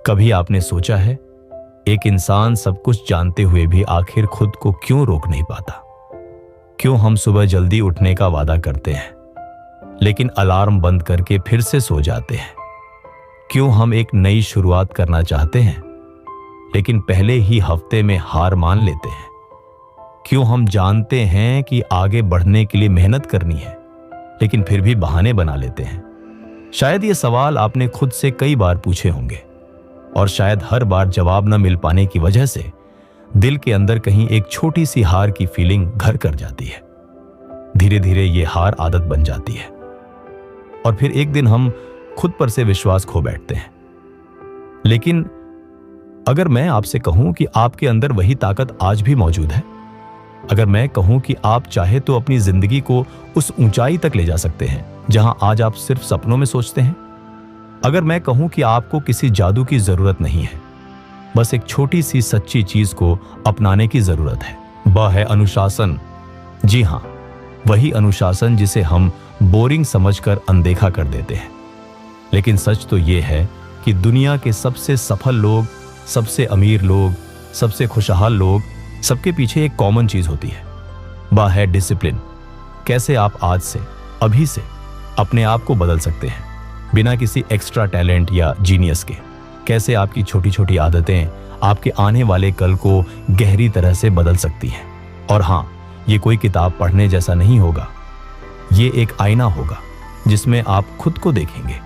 कभी आपने सोचा है, एक इंसान सब कुछ जानते हुए भी आखिर खुद को क्यों रोक नहीं पाता? क्यों हम सुबह जल्दी उठने का वादा करते हैं लेकिन अलार्म बंद करके फिर से सो जाते हैं? क्यों हम एक नई शुरुआत करना चाहते हैं लेकिन पहले ही हफ्ते में हार मान लेते हैं? क्यों हम जानते हैं कि आगे बढ़ने के लिए मेहनत करनी है लेकिन फिर भी बहाने बना लेते हैं? शायद ये सवाल आपने खुद से कई बार पूछे होंगे और शायद हर बार जवाब न मिल पाने की वजह से दिल के अंदर कहीं एक छोटी सी हार की फीलिंग घर कर जाती है। धीरे धीरे ये हार आदत बन जाती है और फिर एक दिन हम खुद पर से विश्वास खो बैठते हैं। लेकिन अगर मैं आपसे कहूं कि आपके अंदर वही ताकत आज भी मौजूद है, अगर मैं कहूं कि आप चाहे तो अपनी जिंदगी को उस ऊंचाई तक ले जा सकते हैं जहां आज आप सिर्फ सपनों में सोचते हैं, अगर मैं कहूं कि आपको किसी जादू की जरूरत नहीं है, बस एक छोटी सी सच्ची चीज को अपनाने की जरूरत है, वह है अनुशासन। जी हां, वही अनुशासन जिसे हम बोरिंग समझकर अनदेखा कर देते हैं। लेकिन सच तो यह है कि दुनिया के सबसे सफल लोग, सबसे अमीर लोग, सबसे खुशहाल लोग, सबके पीछे एक कॉमन चीज होती है, वह है डिसिप्लिन। कैसे आप आज से, अभी से अपने आप को बदल सकते हैं बिना किसी एक्स्ट्रा टैलेंट या जीनियस के? कैसे आपकी छोटी छोटी आदतें आपके आने वाले कल को गहरी तरह से बदल सकती हैं? और हां, ये कोई किताब पढ़ने जैसा नहीं होगा, ये एक आईना होगा जिसमें आप खुद को देखेंगे।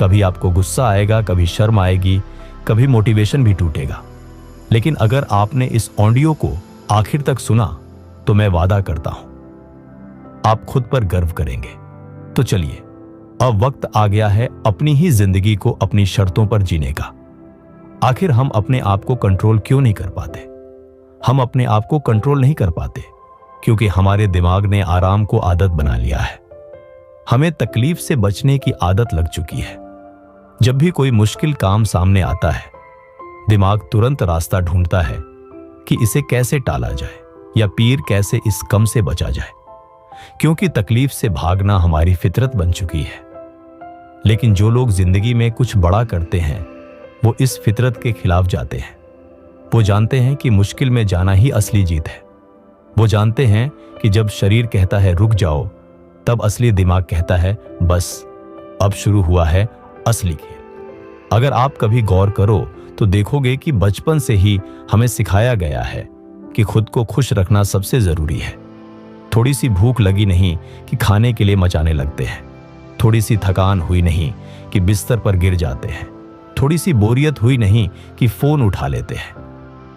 कभी आपको गुस्सा आएगा, कभी शर्म आएगी, कभी मोटिवेशन भी टूटेगा। लेकिन अगर आपने इस ऑडियो को आखिर तक सुना तो मैं वादा करता हूं आप खुद पर गर्व करेंगे। तो चलिए, अब वक्त आ गया है अपनी ही जिंदगी को अपनी शर्तों पर जीने का। आखिर हम अपने आप को कंट्रोल क्यों नहीं कर पाते? हम अपने आप को कंट्रोल नहीं कर पाते क्योंकि हमारे दिमाग ने आराम को आदत बना लिया है। हमें तकलीफ से बचने की आदत लग चुकी है। जब भी कोई मुश्किल काम सामने आता है, दिमाग तुरंत रास्ता ढूंढता है कि इसे कैसे टाला जाए या पीर कैसे इस गम से बचा जाए, क्योंकि तकलीफ से भागना हमारी फितरत बन चुकी है। लेकिन जो लोग जिंदगी में कुछ बड़ा करते हैं वो इस फितरत के खिलाफ जाते हैं। वो जानते हैं कि मुश्किल में जाना ही असली जीत है। वो जानते हैं कि जब शरीर कहता है रुक जाओ, तब असली दिमाग कहता है बस अब शुरू हुआ है असली खेल। अगर आप कभी गौर करो तो देखोगे कि बचपन से ही हमें सिखाया गया है कि खुद को खुश रखना सबसे जरूरी है। थोड़ी सी भूख लगी नहीं कि खाने के लिए मचाने लगते हैं, थोड़ी सी थकान हुई नहीं कि बिस्तर पर गिर जाते हैं, थोड़ी सी बोरियत हुई नहीं कि फोन उठा लेते हैं।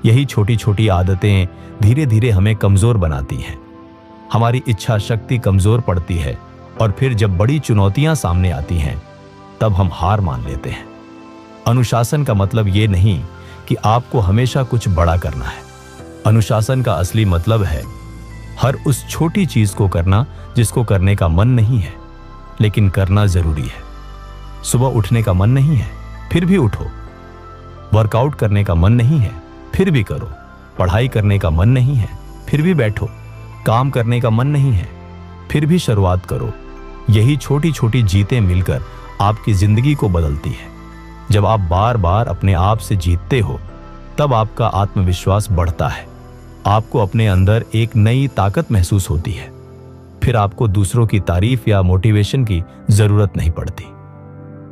यही छोटी छोटी आदतें धीरे धीरे हमें कमजोर बनाती हैं। हमारी इच्छा शक्ति कमजोर पड़ती है और फिर जब बड़ी चुनौतियां सामने आती हैं तब हम हार मान लेते हैं। अनुशासन का मतलब ये नहीं कि आपको हमेशा कुछ बड़ा करना है। अनुशासन का असली मतलब है हर उस छोटी चीज को करना जिसको करने का मन नहीं है लेकिन करना जरूरी है। सुबह उठने का मन नहीं है फिर भी उठो। वर्कआउट करने का मन नहीं है फिर भी करो। पढ़ाई करने का मन नहीं है फिर भी बैठो। काम करने का मन नहीं है फिर भी शुरुआत करो। यही छोटी छोटी जीतें मिलकर आपकी जिंदगी को बदलती है। जब आप बार बार अपने आप से जीतते हो तब आपका आत्मविश्वास बढ़ता है। आपको अपने अंदर एक नई ताकत महसूस होती है। फिर आपको दूसरों की तारीफ या मोटिवेशन की जरूरत नहीं पड़ती।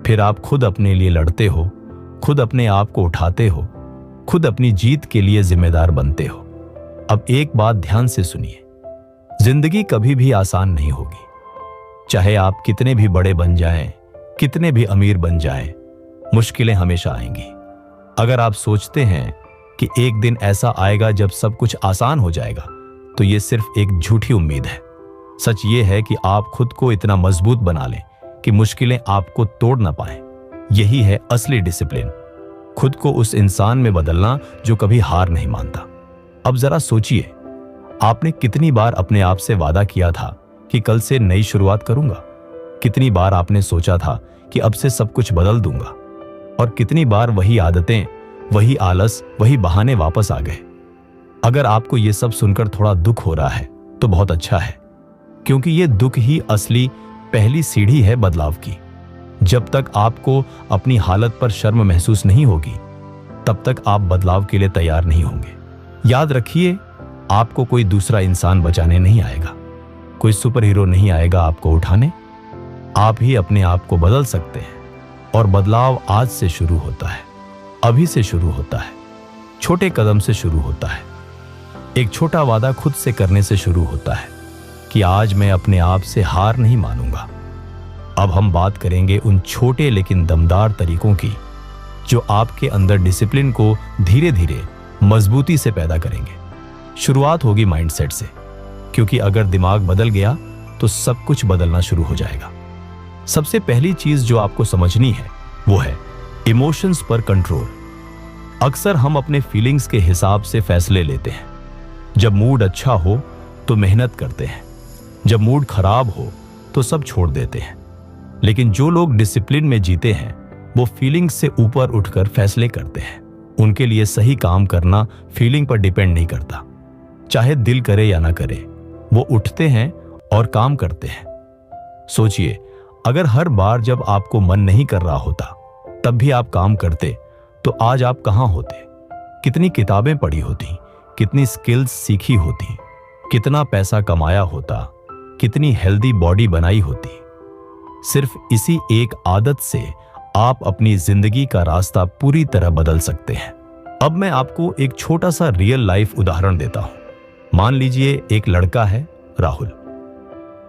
फिर आप खुद अपने लिए लड़ते हो, खुद अपने आप को उठाते हो, खुद अपनी जीत के लिए जिम्मेदार बनते हो। अब एक बात ध्यान से सुनिए, जिंदगी कभी भी आसान नहीं होगी। चाहे आप कितने भी बड़े बन जाएं, कितने भी अमीर बन जाएं, मुश्किलें हमेशा आएंगी। अगर आप सोचते हैं कि एक दिन ऐसा आएगा जब सब कुछ आसान हो जाएगा, तो ये सिर्फ एक झूठी उम्मीद है। सच ये है कि आप खुद को इतना मजबूत बना लें कि मुश्किलें आपको तोड़ ना पाएं। यही है असली डिसिप्लिन, खुद को उस इंसान में बदलना जो कभी हार नहीं मानता। अब जरा सोचिए, आपने कितनी बार अपने आप से वादा किया था कि कल से नई शुरुआत करूंगा? कितनी बार आपने सोचा था कि अब से सब कुछ बदल दूंगा? और कितनी बार वही आदतें, वही आलस, वही बहाने वापस आ गए? अगर आपको ये सब सुनकर थोड़ा दुख हो रहा है तो बहुत अच्छा है, क्योंकि ये दुख ही असली पहली सीढ़ी है बदलाव की। जब तक आपको अपनी हालत पर शर्म महसूस नहीं होगी, तब तक आप बदलाव के लिए तैयार नहीं होंगे। याद रखिए, आपको कोई दूसरा इंसान बचाने नहीं आएगा, कोई सुपर हीरो नहीं आएगा आपको उठाने। आप ही अपने आप को बदल सकते हैं, और बदलाव आज से शुरू होता है, अभी से शुरू होता है, छोटे कदम से शुरू होता है। एक छोटा वादा खुद से करने से शुरू होता है कि आज मैं अपने आप से हार नहीं मानूंगा। अब हम बात करेंगे उन छोटे लेकिन दमदार तरीकों की जो आपके अंदर डिसिप्लिन को धीरे धीरे मजबूती से पैदा करेंगे। शुरुआत होगी माइंडसेट से, क्योंकि अगर दिमाग बदल गया तो सब कुछ बदलना शुरू हो जाएगा। सबसे पहली चीज जो आपको समझनी है वो है इमोशंस पर कंट्रोल। अक्सर हम अपने फीलिंग्स के हिसाब से फैसले लेते हैं। जब मूड अच्छा हो तो मेहनत करते हैं, जब मूड खराब हो तो सब छोड़ देते हैं। लेकिन जो लोग डिसिप्लिन में जीते हैं वो फीलिंग्स से ऊपर उठकर फैसले करते हैं। उनके लिए सही काम करना फीलिंग पर डिपेंड नहीं करता। चाहे दिल करे या ना करे, वो उठते हैं और काम करते हैं। सोचिए, अगर हर बार जब आपको मन नहीं कर रहा होता तब भी आप काम करते तो आज आप कहां होते? कितनी किताबें पढ़ी होती, कितनी स्किल्स सीखी होती, कितना पैसा कमाया होता, कितनी हेल्दी बॉडी बनाई होती। सिर्फ इसी एक आदत से आप अपनी जिंदगी का रास्ता पूरी तरह बदल सकते हैं। अब मैं आपको एक छोटा सा रियल लाइफ उदाहरण देता हूं। मान लीजिए एक लड़का है राहुल।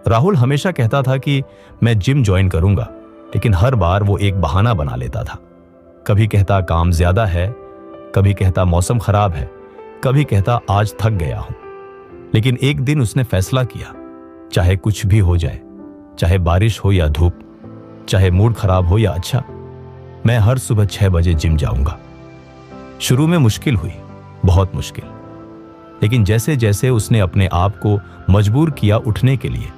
राहुल हमेशा कहता था कि मैं जिम ज्वाइन करूंगा, लेकिन हर बार वो एक बहाना बना लेता था। कभी कहता काम ज्यादा है, कभी कहता मौसम खराब है, कभी कहता आज थक गया हूं। लेकिन एक दिन उसने फैसला किया, चाहे कुछ भी हो जाए, चाहे बारिश हो या धूप, चाहे मूड खराब हो या अच्छा, मैं हर सुबह 6 बजे जिम जाऊंगा। शुरू में मुश्किल हुई, बहुत मुश्किल, लेकिन जैसे जैसे उसने अपने आप को मजबूर किया उठने के लिए,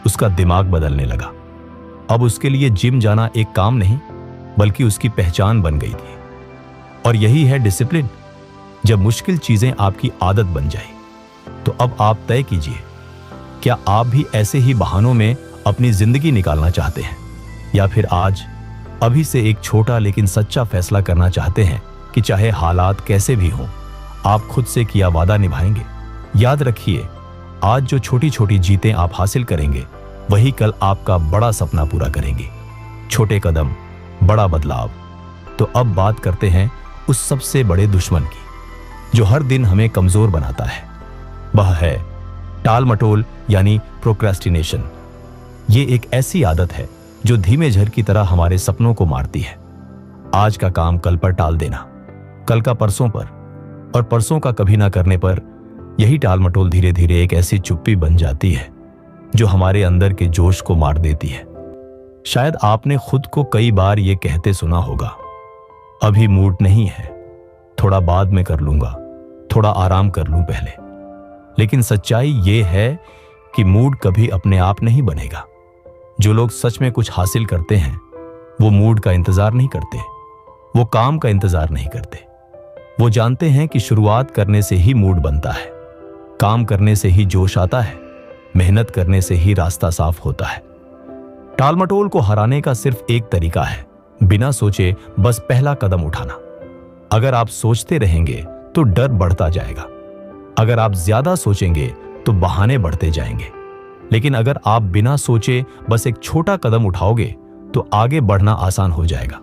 उसका दिमाग बदलने लगा। अब उसके लिए जिम जाना एक काम नहीं, बल्कि उसकी पहचान बन गई थी। और यही है डिसिप्लिन। जब मुश्किल चीजें आपकी आदत बन जाए तो अब आप तय कीजिए, क्या आप भी ऐसे ही बहानों में अपनी जिंदगी निकालना चाहते हैं, या फिर आज अभी से एक छोटा लेकिन सच्चा फैसला करना चाहते हैं कि चाहे हालात कैसे भी हों, आप खुद से किया वादा निभाएंगे। याद रखिए, आज जो छोटी छोटी जीतें आप हासिल करेंगे वही कल आपका बड़ा सपना पूरा करेंगे। छोटे कदम, बड़ा बदलाव। तो अब बात करते हैं उस सबसे बड़े दुश्मन की जो हर दिन हमें कमजोर बनाता है। वह है टाल मटोल, यानी प्रोक्रेस्टिनेशन। ये एक ऐसी आदत है जो धीमे झर की तरह हमारे सपनों को मारती है। आज का काम कल पर टाल देना, कल का परसों पर, और परसों का कभी ना करने पर यही टाल मटोल धीरे धीरे एक ऐसी चुप्पी बन जाती है जो हमारे अंदर के जोश को मार देती है। शायद आपने खुद को कई बार ये कहते सुना होगा, अभी मूड नहीं है, थोड़ा बाद में कर लूंगा, थोड़ा आराम कर लूं पहले। लेकिन सच्चाई ये है कि मूड कभी अपने आप नहीं बनेगा। जो लोग सच में कुछ हासिल करते हैं वो मूड का इंतजार नहीं करते, वो काम का इंतजार नहीं करते। वो जानते हैं कि शुरुआत करने से ही मूड बनता है, काम करने से ही जोश आता है, मेहनत करने से ही रास्ता साफ होता है। टालमटोल को हराने का सिर्फ एक तरीका है, बिना सोचे बस पहला कदम उठाना। अगर आप सोचते रहेंगे तो डर बढ़ता जाएगा, अगर आप ज्यादा सोचेंगे तो बहाने बढ़ते जाएंगे। लेकिन अगर आप बिना सोचे बस एक छोटा कदम उठाओगे तो आगे बढ़ना आसान हो जाएगा।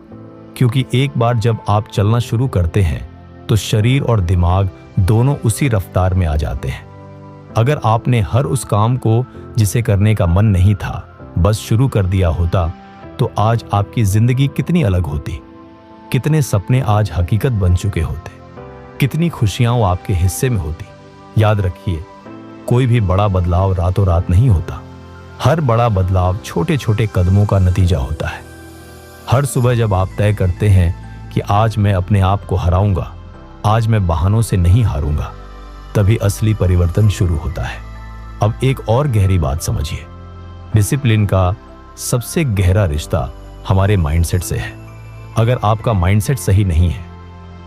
क्योंकि एक बार जब आप चलना शुरू करते हैं तो शरीर और दिमाग दोनों उसी रफ्तार में आ जाते हैं। अगर आपने हर उस काम को जिसे करने का मन नहीं था बस शुरू कर दिया होता तो आज आपकी जिंदगी कितनी अलग होती, कितने सपने आज हकीकत बन चुके होते, कितनी खुशियां आपके हिस्से में होती। याद रखिए, कोई भी बड़ा बदलाव रातों रात नहीं होता। हर बड़ा बदलाव छोटे छोटे कदमों का नतीजा होता है। हर सुबह जब आप तय करते हैं कि आज मैं अपने आप को हराऊंगा, आज मैं बहानों से नहीं हारूंगा, तभी असली परिवर्तन शुरू होता है। अब एक और गहरी बात समझिए, डिसिप्लिन का सबसे गहरा रिश्ता हमारे माइंडसेट से है। अगर आपका माइंडसेट सही नहीं है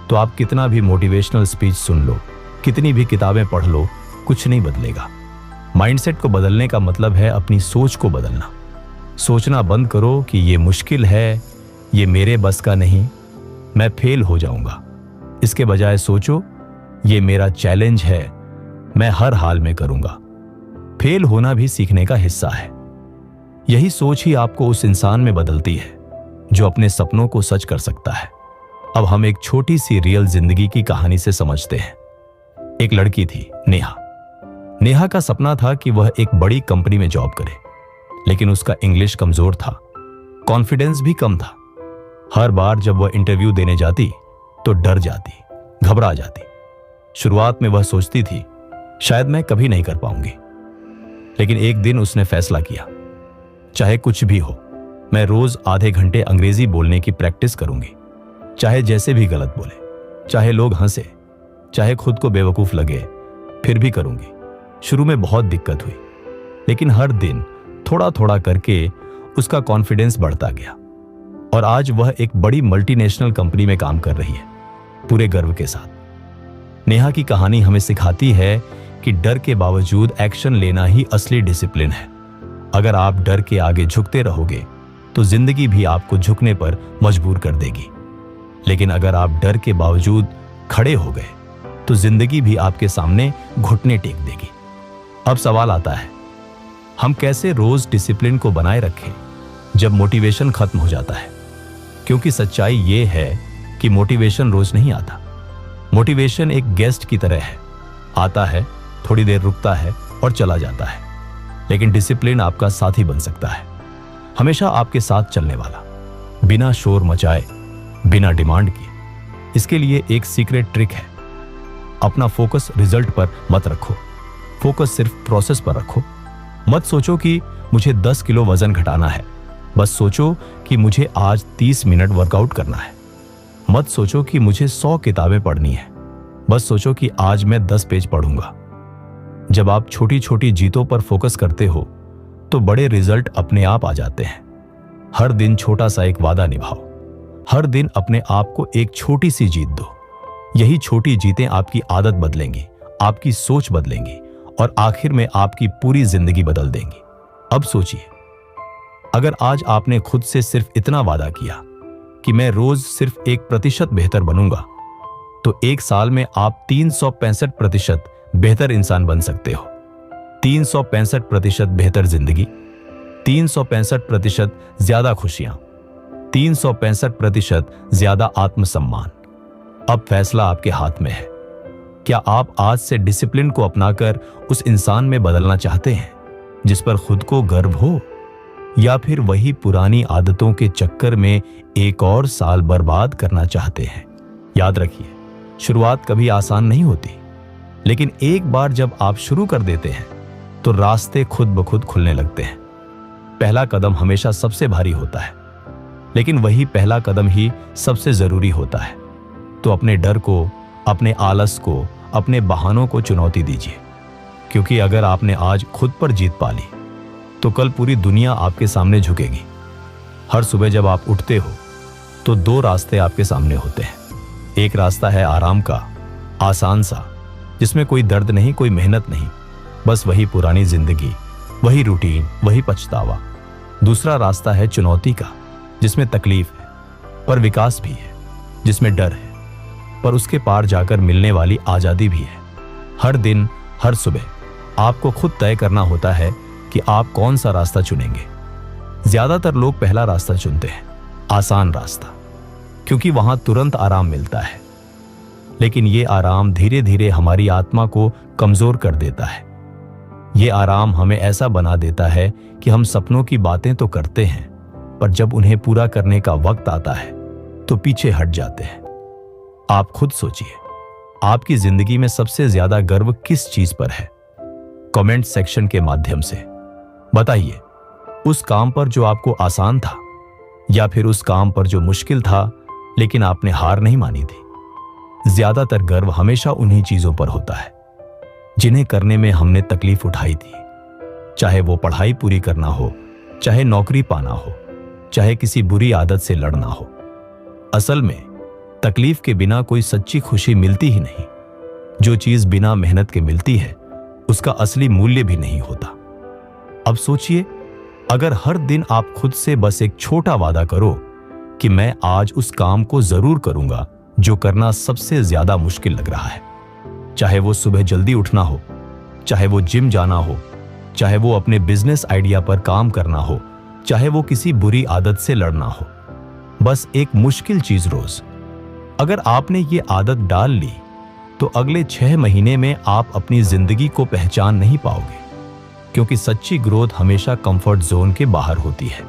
तो आप कितना भी मोटिवेशनल स्पीच सुन लो, कितनी भी किताबें पढ़ लो, कुछ नहीं बदलेगा। माइंडसेट को बदलने का मतलब है अपनी सोच को बदलना। सोचना बंद करो कि ये मुश्किल है, ये मेरे बस का नहीं, मैं फेल हो जाऊंगा। इसके बजाय सोचो, ये मेरा चैलेंज है, मैं हर हाल में करूंगा। फेल होना भी सीखने का हिस्सा है। यही सोच ही आपको उस इंसान में बदलती है जो अपने सपनों को सच कर सकता है। अब हम एक छोटी सी रियल जिंदगी की कहानी से समझते हैं। एक लड़की थी, नेहा। नेहा का सपना था कि वह एक बड़ी कंपनी में जॉब करे, लेकिन उसका इंग्लिश कमजोर था, कॉन्फिडेंस भी कम था। हर बार जब वह इंटरव्यू देने जाती तो डर जाती, घबरा जाती। शुरुआत में वह सोचती थी, शायद मैं कभी नहीं कर पाऊंगी। लेकिन एक दिन उसने फैसला किया, चाहे कुछ भी हो, मैं रोज आधे घंटे अंग्रेजी बोलने की प्रैक्टिस करूंगी। चाहे जैसे भी गलत बोले, चाहे लोग हंसे, चाहे खुद को बेवकूफ लगे, फिर भी करूंगी। शुरू में बहुत दिक्कत हुई, लेकिन हर दिन थोड़ा थोड़ा करके उसका कॉन्फिडेंस बढ़ता गया और आज वह एक बड़ी मल्टीनेशनल कंपनी में काम कर रही है, पूरे गर्व के साथ। नेहा की कहानी हमें सिखाती है कि डर के बावजूद एक्शन लेना ही असली डिसिप्लिन है। अगर आप डर के आगे झुकते रहोगे तो जिंदगी भी आपको झुकने पर मजबूर कर देगी, लेकिन अगर आप डर के बावजूद खड़े हो गए तो जिंदगी भी आपके सामने घुटने टेक देगी। अब सवाल आता है, हम कैसे रोज डिसिप्लिन को बनाए रखें जब मोटिवेशन खत्म हो जाता है? क्योंकि सच्चाई यह है कि मोटिवेशन रोज नहीं आता। मोटिवेशन एक गेस्ट की तरह है, आता है, थोड़ी देर रुकता है और चला जाता है। लेकिन डिसिप्लिन आपका साथी बन सकता है, हमेशा आपके साथ चलने वाला, बिना शोर मचाए, बिना डिमांड किए। इसके लिए एक सीक्रेट ट्रिक है, अपना फोकस रिजल्ट पर मत रखो, फोकस सिर्फ प्रोसेस पर रखो। मत सोचो कि मुझे 10 किलो वजन घटाना है, बस सोचो कि मुझे आज 30 मिनट वर्कआउट करना है। मत सोचो कि मुझे 100 किताबें पढ़नी है, बस सोचो कि आज मैं 10 पेज पढ़ूंगा। जब आप छोटी छोटी जीतों पर फोकस करते हो तो बड़े रिजल्ट अपने आप आ जाते हैं। हर दिन छोटा सा एक वादा निभाओ, हर दिन अपने आप को एक छोटी सी जीत दो। यही छोटी जीतें आपकी आदत बदलेंगी, आपकी सोच बदलेंगी और आखिर में आपकी पूरी जिंदगी बदल देंगी। अब सोचिए, अगर आज आपने खुद से सिर्फ इतना वादा किया कि मैं रोज सिर्फ 1% बेहतर बनूंगा, तो एक साल में आप 365% बेहतर इंसान बन सकते हो। 365% बेहतर जिंदगी, 365% ज्यादा खुशियां, 365% ज्यादा आत्मसम्मान। अब फैसला आपके हाथ में है। क्या आप आज से डिसिप्लिन को अपनाकर उस इंसान में बदलना चाहते हैं जिस पर खुद को गर्व हो, या फिर वही पुरानी आदतों के चक्कर में एक और साल बर्बाद करना चाहते हैं? याद रखिए, शुरुआत कभी आसान नहीं होती, लेकिन एक बार जब आप शुरू कर देते हैं तो रास्ते खुद ब खुद खुलने लगते हैं। पहला कदम हमेशा सबसे भारी होता है, लेकिन वही पहला कदम ही सबसे जरूरी होता है। तो अपने डर को, अपने आलस को, अपने बहानों को चुनौती दीजिए, क्योंकि अगर आपने आज खुद पर जीत पा ली तो कल पूरी दुनिया आपके सामने झुकेगी। हर सुबह जब आप उठते हो तो 2 रास्ते आपके सामने होते हैं। एक रास्ता है आराम का, आसान सा, जिसमें कोई दर्द नहीं, कोई मेहनत नहीं, बस वही पुरानी जिंदगी, वही रूटीन, वही पछतावा। दूसरा रास्ता है चुनौती का, जिसमें तकलीफ है पर विकास भी है, जिसमें डर है पर उसके पार जाकर मिलने वाली आजादी भी है। हर दिन, हर सुबह आपको खुद तय करना होता है कि आप कौन सा रास्ता चुनेंगे। ज्यादातर लोग पहला रास्ता चुनते हैं, आसान रास्ता, क्योंकि वहां तुरंत आराम मिलता है। लेकिन ये आराम धीरे धीरे हमारी आत्मा को कमजोर कर देता है। ये आराम हमें ऐसा बना देता है कि हम सपनों की बातें तो करते हैं, पर जब उन्हें पूरा करने का वक्त आता है तो पीछे हट जाते हैं। आप खुद सोचिए, आपकी जिंदगी में सबसे ज्यादा गर्व किस चीज पर है? कमेंट सेक्शन के माध्यम से बताइए। उस काम पर जो आपको आसान था, या फिर उस काम पर जो मुश्किल था लेकिन आपने हार नहीं मानी थी? ज्यादातर गर्व हमेशा उन्हीं चीजों पर होता है जिन्हें करने में हमने तकलीफ उठाई थी। चाहे वो पढ़ाई पूरी करना हो, चाहे नौकरी पाना हो, चाहे किसी बुरी आदत से लड़ना हो। असल में तकलीफ के बिना कोई सच्ची खुशी मिलती ही नहीं। जो चीज बिना मेहनत के मिलती है उसका असली मूल्य भी नहीं होता। अब सोचिए, अगर हर दिन आप खुद से बस एक छोटा वादा करो कि मैं आज उस काम को जरूर करूंगा जो करना सबसे ज्यादा मुश्किल लग रहा है, चाहे वो सुबह जल्दी उठना हो, चाहे वो जिम जाना हो, चाहे वो अपने बिजनेस आइडिया पर काम करना हो, चाहे वो किसी बुरी आदत से लड़ना हो, बस एक मुश्किल चीज रोज। अगर आपने ये आदत डाल ली तो अगले 6 महीने में आप अपनी जिंदगी को पहचान नहीं पाओगे, क्योंकि सच्ची ग्रोथ हमेशा कंफर्ट जोन के बाहर होती है।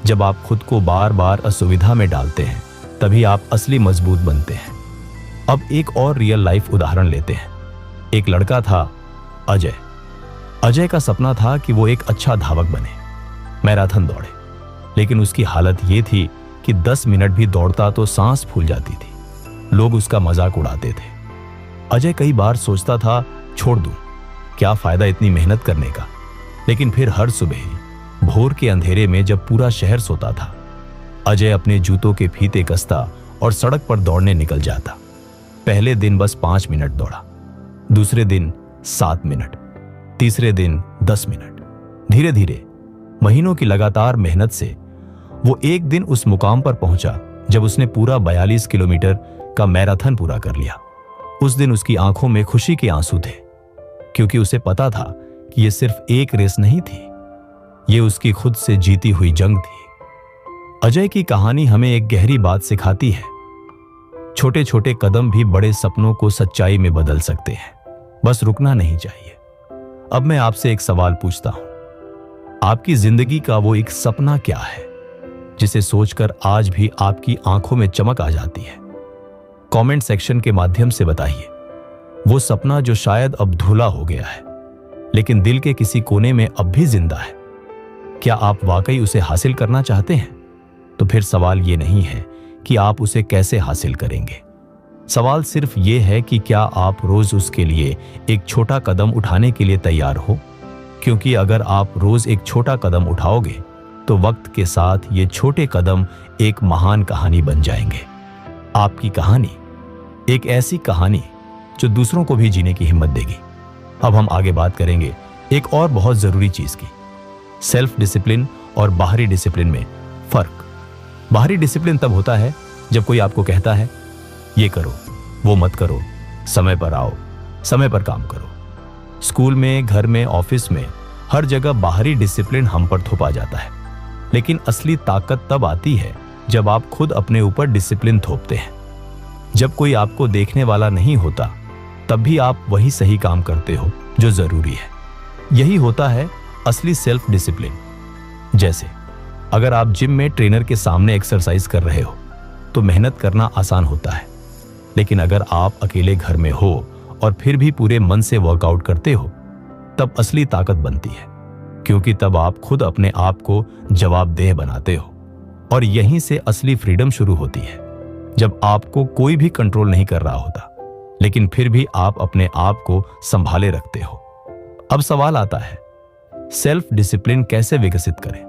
जब आप खुद को बार बार असुविधा में डालते हैं तभी आप असली मजबूत बनते हैं। अब एक और रियल लाइफ उदाहरण लेते हैं। एक लड़का था अजय। अजय का सपना था कि वो एक अच्छा धावक बने, मैराथन दौड़े, लेकिन उसकी हालत ये थी कि 10 मिनट भी दौड़ता तो सांस फूल जाती थी। लोग उसका मजाक उड़ाते थे। अजय कई बार सोचता था छोड़ दूं, क्या फायदा इतनी मेहनत करने का। लेकिन फिर हर सुबह भोर के अंधेरे में जब पूरा शहर सोता था, अजय अपने जूतों के फीते कसता और सड़क पर दौड़ने निकल जाता। पहले दिन बस 5 मिनट दौड़ा, दूसरे दिन 7 मिनट, तीसरे दिन 10 मिनट। धीरे धीरे महीनों की लगातार मेहनत से वो एक दिन उस मुकाम पर पहुंचा जब उसने पूरा 42 किलोमीटर का मैराथन पूरा कर लिया। उस दिन उसकी आंखों में खुशी के आंसू थे, क्योंकि उसे पता था कि यह सिर्फ एक रेस नहीं थी, ये उसकी खुद से जीती हुई जंग थी। अजय की कहानी हमें एक गहरी बात सिखाती है। छोटे छोटे कदम भी बड़े सपनों को सच्चाई में बदल सकते हैं, बस रुकना नहीं चाहिए। अब मैं आपसे एक सवाल पूछता हूं, आपकी जिंदगी का वो एक सपना क्या है जिसे सोचकर आज भी आपकी आंखों में चमक आ जाती है? कमेंट सेक्शन के माध्यम से बताइए। वो सपना जो शायद अब धुला हो गया है, लेकिन दिल के किसी कोने में अब भी जिंदा है। क्या आप वाकई उसे हासिल करना चाहते हैं? तो फिर सवाल ये नहीं है कि आप उसे कैसे हासिल करेंगे। सवाल सिर्फ ये है कि क्या आप रोज उसके लिए एक छोटा कदम उठाने के लिए तैयार हो? क्योंकि अगर आप रोज एक छोटा कदम उठाओगे तो वक्त के साथ ये छोटे कदम एक महान कहानी बन जाएंगे। आपकी कहानी एक ऐसी कहानी जो दूसरों को भी जीने की हिम्मत देगी। अब हम आगे बात करेंगे एक और बहुत जरूरी चीज की, सेल्फ डिसिप्लिन और बाहरी डिसिप्लिन में फर्क। बाहरी डिसिप्लिन तब होता है जब कोई आपको कहता है ये करो, वो मत करो, समय पर आओ, समय पर काम करो। स्कूल में, घर में, ऑफिस में, हर जगह बाहरी डिसिप्लिन हम पर थोपा जाता है। लेकिन असली ताकत तब आती है जब आप खुद अपने ऊपर डिसिप्लिन थोपते हैं। जब कोई आपको देखने वाला नहीं होता तब भी आप वही सही काम करते हो जो जरूरी है। यही होता है असली सेल्फ डिसिप्लिन। जैसे अगर आप जिम में ट्रेनर के सामने एक्सरसाइज कर रहे हो तो मेहनत करना आसान होता है, लेकिन अगर आप अकेले घर में हो और फिर भी पूरे मन से वर्कआउट करते हो तब असली ताकत बनती है, क्योंकि तब आप खुद अपने आप को जवाबदेह बनाते हो। और यहीं से असली फ्रीडम शुरू होती है, जब आपको कोई भी कंट्रोल नहीं कर रहा होता, लेकिन फिर भी आप अपने आप को संभाले रखते हो। अब सवाल आता है, सेल्फ डिसिप्लिन कैसे विकसित करें?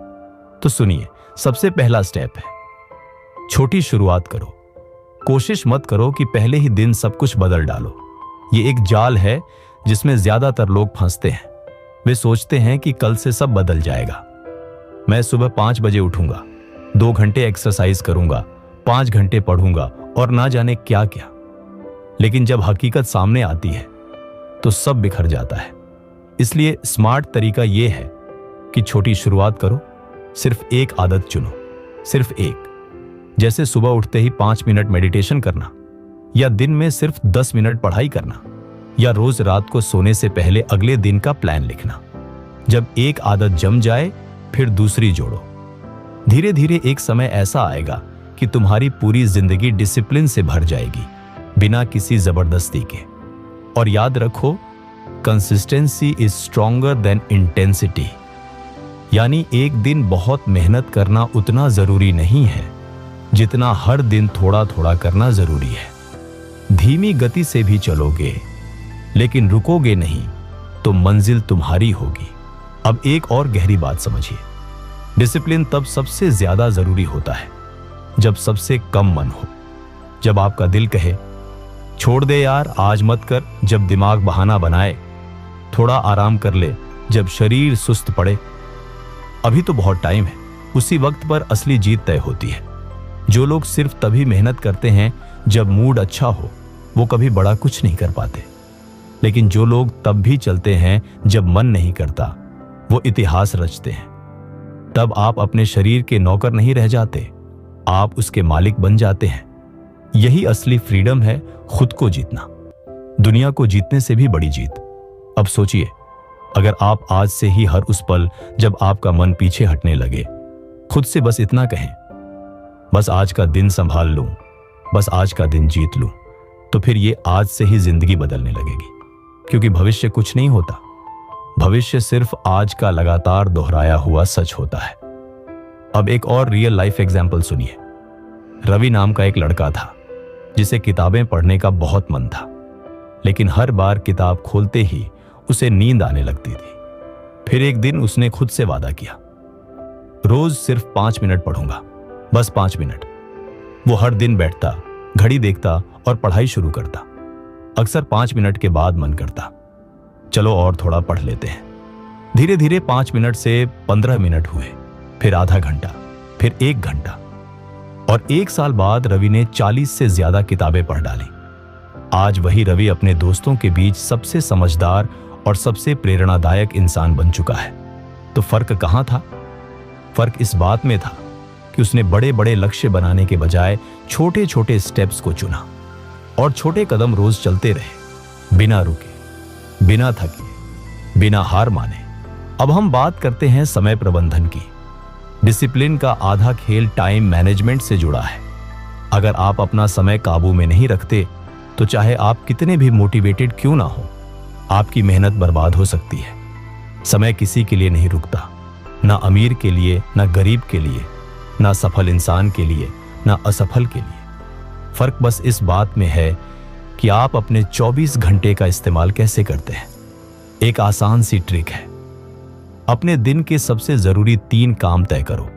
तो सुनिए, सबसे पहला स्टेप है छोटी शुरुआत करो। कोशिश मत करो कि पहले ही दिन सब कुछ बदल डालो। ये एक जाल है जिसमें ज्यादातर लोग फंसते हैं। वे सोचते हैं कि कल से सब बदल जाएगा। मैं सुबह 5 बजे उठूंगा, 2 घंटे एक्सरसाइज करूंगा, 5 घंटे पढ़ूंगा और ना जाने क्या क्या। लेकिन जब हकीकत सामने आती है तो सब बिखर जाता है। इसलिए स्मार्ट तरीका यह है कि छोटी शुरुआत करो। सिर्फ एक आदत चुनो, सिर्फ एक। जैसे सुबह उठते ही 5 मिनट मेडिटेशन करना, या दिन में सिर्फ 10 मिनट पढ़ाई करना, या रोज रात को सोने से पहले अगले दिन का प्लान लिखना। जब एक आदत जम जाए फिर दूसरी जोड़ो। धीरे धीरे एक समय ऐसा आएगा कि तुम्हारी पूरी जिंदगी डिसिप्लिन से भर जाएगी, बिना किसी जबरदस्ती के। और याद रखो, consistency is stronger than intensity. यानी एक दिन बहुत मेहनत करना उतना जरूरी नहीं है जितना हर दिन थोड़ा थोड़ा करना जरूरी है। धीमी गति से भी चलोगे लेकिन रुकोगे नहीं तो मंजिल तुम्हारी होगी। अब एक और गहरी बात समझिए, डिसिप्लिन तब सबसे ज्यादा जरूरी होता है जब सबसे कम मन हो। जब आपका दिल कहे छोड़ दे यार, आज मत कर, जब दिमाग बहाना बनाए थोड़ा आराम कर ले, जब शरीर सुस्त पड़े। अभी तो बहुत टाइम है। उसी वक्त पर असली जीत तय होती है। जो लोग सिर्फ तभी मेहनत करते हैं जब मूड अच्छा हो, वो कभी बड़ा कुछ नहीं कर पाते। लेकिन जो लोग तब भी चलते हैं जब मन नहीं करता, वो इतिहास रचते हैं। तब आप अपने शरीर के नौकर नहीं रह जाते, आप उसके मालिक बन जाते हैं। यही असली फ्रीडम है, खुद को जीतना, दुनिया को जीतने से भी बड़ी जीत। अब सोचिए, अगर आप आज से ही हर उस पल जब आपका मन पीछे हटने लगे, खुद से बस इतना कहें, बस आज का दिन संभाल लूं, बस आज का दिन जीत लूं, तो फिर ये आज से ही जिंदगी बदलने लगेगी। क्योंकि भविष्य कुछ नहीं होता, भविष्य सिर्फ आज का लगातार दोहराया हुआ सच होता है। अब एक और रियल लाइफ एग्जाम्पल सुनिए। रवि नाम का एक लड़का था जिसे किताबें पढ़ने का बहुत मन था, लेकिन हर बार किताब खोलते ही उसे नींद आने लगती थी। फिर एक दिन उसने खुद से वादा किया, रोज सिर्फ 5 मिनट पढ़ूंगा, बस 5 मिनट। वो हर दिन बैठता, घड़ी देखता और पढ़ाई शुरू करता। अक्सर 5 मिनट के बाद मन करता, चलो और थोड़ा पढ़ लेते हैं। धीरे धीरे 5 मिनट से 15 मिनट हुए, फिर आधा घंटा, फिर 1 घंटा, और 1 साल बाद रवि ने 40 से ज्यादा किताबें पढ़ डाली। आज वही रवि अपने दोस्तों के बीच सबसे समझदार और सबसे प्रेरणादायक इंसान बन चुका है। तो फर्क कहां था? फर्क इस बात में था कि उसने बड़े बड़े लक्ष्य बनाने के बजाय छोटे छोटे स्टेप्स को चुना और छोटे कदम रोज चलते रहे, बिना रुके, बिना थके, बिना हार माने। अब हम बात करते हैं समय प्रबंधन की। डिसिप्लिन का आधा खेल टाइम मैनेजमेंट से जुड़ा है। अगर आप अपना समय काबू में नहीं रखते, तो चाहे आप कितने भी मोटिवेटेड क्यों ना हो, आपकी मेहनत बर्बाद हो सकती है। समय किसी के लिए नहीं रुकता, ना अमीर के लिए, ना गरीब के लिए, ना सफल इंसान के लिए, ना असफल के लिए। फर्क बस इस बात में है कि आप अपने 24 घंटे का इस्तेमाल कैसे करते हैं। एक आसान सी ट्रिक है, अपने दिन के सबसे जरूरी 3 काम तय करो।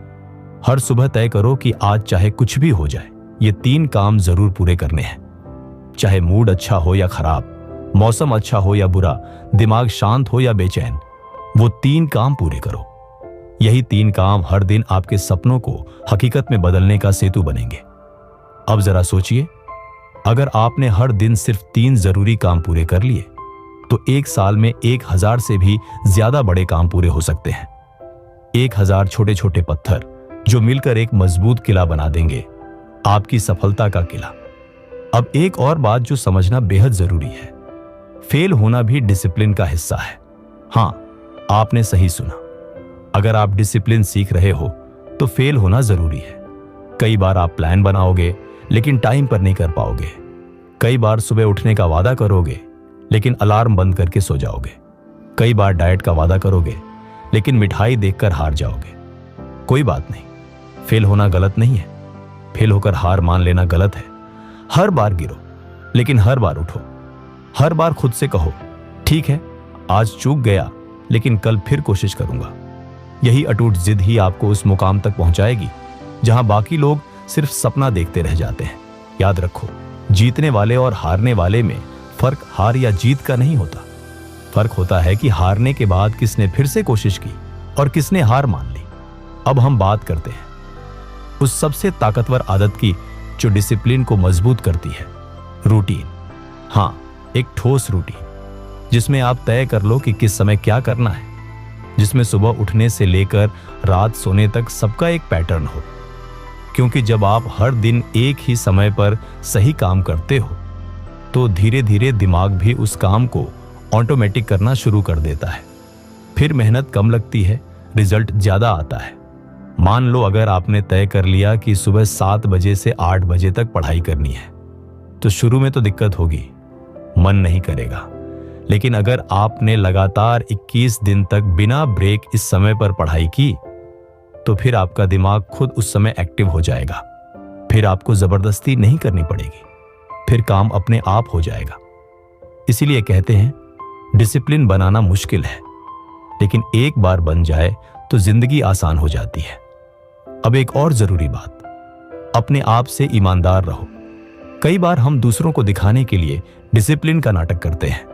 हर सुबह तय करो कि आज चाहे कुछ भी हो जाए, ये 3 काम जरूर पूरे करने हैं। चाहे मूड अच्छा हो या खराब, मौसम अच्छा हो या बुरा, दिमाग शांत हो या बेचैन, वो 3 काम पूरे करो। यही 3 काम हर दिन आपके सपनों को हकीकत में बदलने का सेतु बनेंगे। अब जरा सोचिए, अगर आपने हर दिन सिर्फ 3 जरूरी काम पूरे कर लिए, तो 1 साल में 1000 से भी ज्यादा बड़े काम पूरे हो सकते हैं। 1000 छोटे छोटे पत्थर जो मिलकर एक मजबूत किला बना देंगे, आपकी सफलता का किला। अब एक और बात जो समझना बेहद जरूरी है, फेल होना भी डिसिप्लिन का हिस्सा है। हां, आपने सही सुना। अगर आप डिसिप्लिन सीख रहे हो तो फेल होना जरूरी है। कई बार आप प्लान बनाओगे लेकिन टाइम पर नहीं कर पाओगे। कई बार सुबह उठने का वादा करोगे लेकिन अलार्म बंद करके सो जाओगे। कई बार डाइट का वादा करोगे लेकिन मिठाई देखकर हार जाओगे। कोई बात नहीं, फेल होना गलत नहीं है, फेल होकर हार मान लेना गलत है। हर बार गिरो लेकिन हर बार उठो। हर बार खुद से कहो, ठीक है आज चूक गया लेकिन कल फिर कोशिश करूंगा। यही अटूट जिद ही आपको उस मुकाम तक पहुंचाएगी जहां बाकी लोग सिर्फ सपना देखते रह जाते हैं। याद रखो, जीतने वाले और हारने वाले में फर्क हार या जीत का नहीं होता। फर्क होता है कि हारने के बाद किसने फिर से कोशिश की और किसने हार मान ली। अब हम बात करते हैं उस सबसे ताकतवर आदत की जो डिसिप्लिन को मजबूत करती है, रूटीन। हां, एक ठोस रूटीन जिसमें आप तय कर लो कि किस समय क्या करना है, जिसमें सुबह उठने से लेकर रात सोने तक सबका एक पैटर्न हो। क्योंकि जब आप हर दिन एक ही समय पर सही काम करते हो, तो धीरे धीरे दिमाग भी उस काम को ऑटोमेटिक करना शुरू कर देता है। फिर मेहनत कम लगती है, रिजल्ट ज्यादा आता है। मान लो अगर आपने तय कर लिया कि सुबह 7 बजे से 8 बजे तक पढ़ाई करनी है, तो शुरू में तो दिक्कत होगी, मन नहीं करेगा। लेकिन अगर आपने लगातार 21 दिन तक बिना ब्रेक इस समय पर पढ़ाई की, तो फिर आपका दिमाग खुद उस समय एक्टिव हो जाएगा। फिर आपको जबरदस्ती नहीं करनी पड़ेगी, फिर काम अपने आप हो जाएगा। इसीलिए कहते हैं डिसिप्लिन बनाना मुश्किल है, लेकिन एक बार बन जाए तो जिंदगी आसान हो जाती है। अब एक और जरूरी बात, अपने आप से ईमानदार रहो। कई बार हम दूसरों को दिखाने के लिए डिसिप्लिन का नाटक करते हैं,